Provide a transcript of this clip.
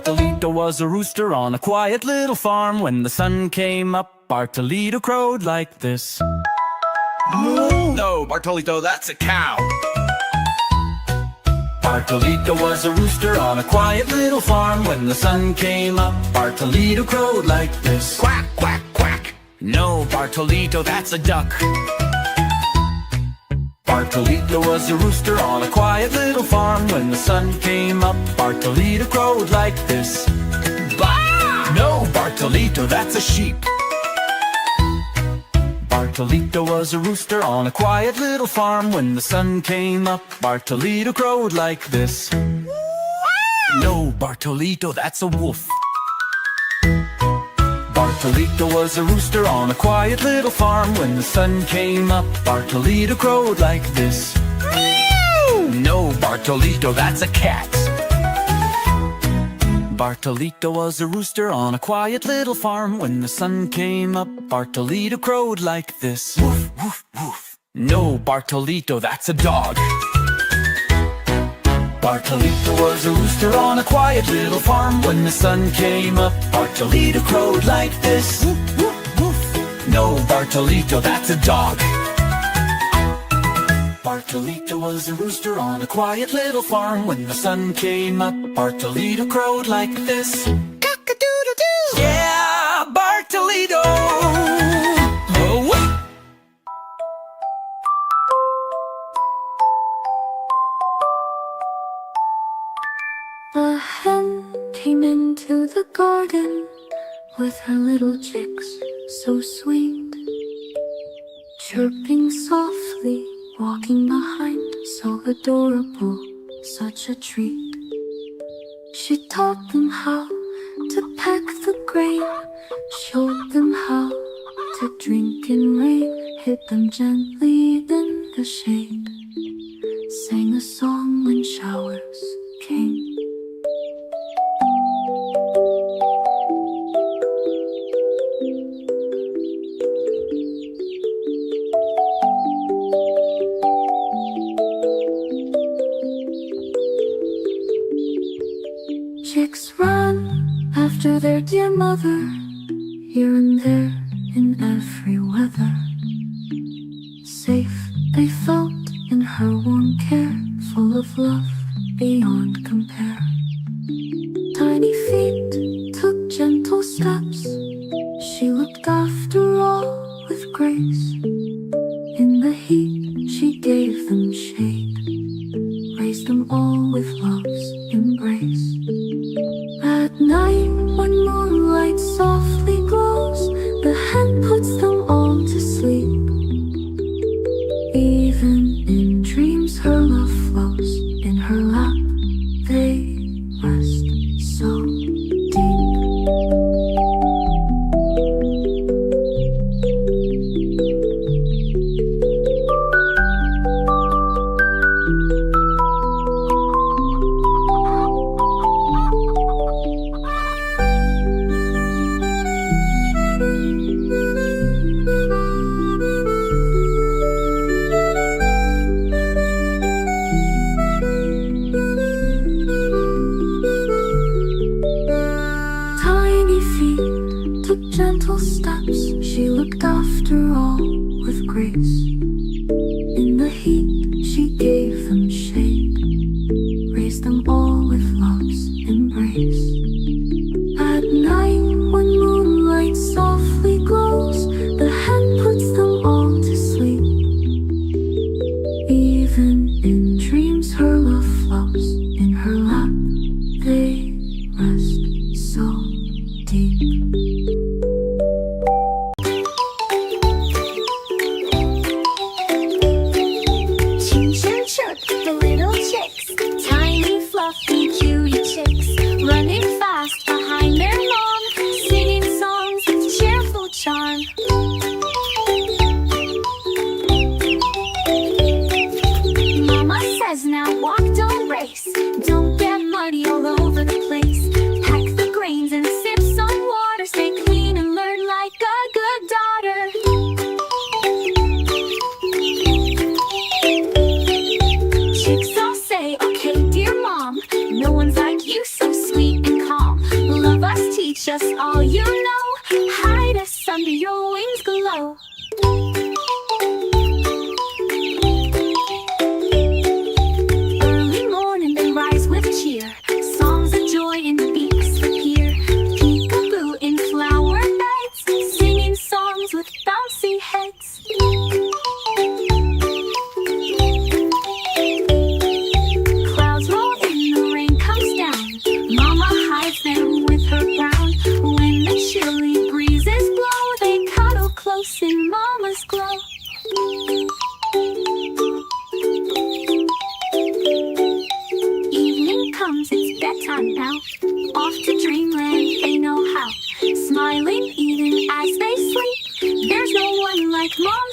Bartolito was a rooster on a quiet little farm. When the sun came up, Bartolito crowed like this. Moo! No, Bartolito, that's a cow. Bartolito was a rooster on a quiet little farm. When the sun came up, Bartolito crowed like this. Quack, quack, quack. No, Bartolito, that's a duck. Bartolito was a rooster on a quiet little farm. When the sun came up, Bartolito crowed like this. Bah! No, Bartolito, that's a sheep. Bartolito was a rooster on a quiet little farm. When the sun came up, Bartolito crowed like this. No, Bartolito, that's a wolf. Bartolito was a rooster on a quiet little farm. When the sun came up, Bartolito crowed like this. No, Bartolito, that's a cat. Bartolito was a rooster on a quiet little farm. When the sun came up, Bartolito crowed like this. Woof, woof, woof. No, Bartolito, that's a dog. Bartolito was a rooster on a quiet little farm. When the sun came up, Bartolito crowed like this. Woof, woof, woof. No, Bartolito, that's a dog. Bartolito was a rooster on a quiet little farm. When the sun came up, Bartolito crowed like this. Cock-a-doodle-doo! Yeah, Bartolito! Oh, wait! A hen came into the garden with her little chicks so sweet, chirping softly, walking behind, so adorable, such a treat. She taught them how to peck the grain, showed them how to drink in rain, hid them gently in the shade, sang a song when showers came. Chicks ran after their dear mother, here and there in every weather. Safe they felt in her warm care, full of love beyond compare. Tiny feet took gentle steps, she looked after all with grace. In the heat she gave them shade, raised them all with love's embrace. At night, when moonlight softly glows, the hen puts them all to sleep. Even in dreams her love flows, in her lap they rest so deep. Gentle steps, she looked after all with grace. In the heat, she gave them shade, raised them all with love's embrace. At night, when moonlight softly glows, the hen puts them all to sleep. Even in dreams, her love flows, in her lap they rest so deep. The little chicks, tiny, fluffy, cutie chicks, running fast behind their mom, singing songs with cheerful charm. Mama says now walk, don't race, don't get muddy all over the place. Pack the grains and sip some water, stay clean and learn like a good daughter. Chicks all say, okay, dear mom, no one's like you, so sweet and calm. time now. Off to dreamland, they know how. Smiling even as they sleep. There's no one like Mom's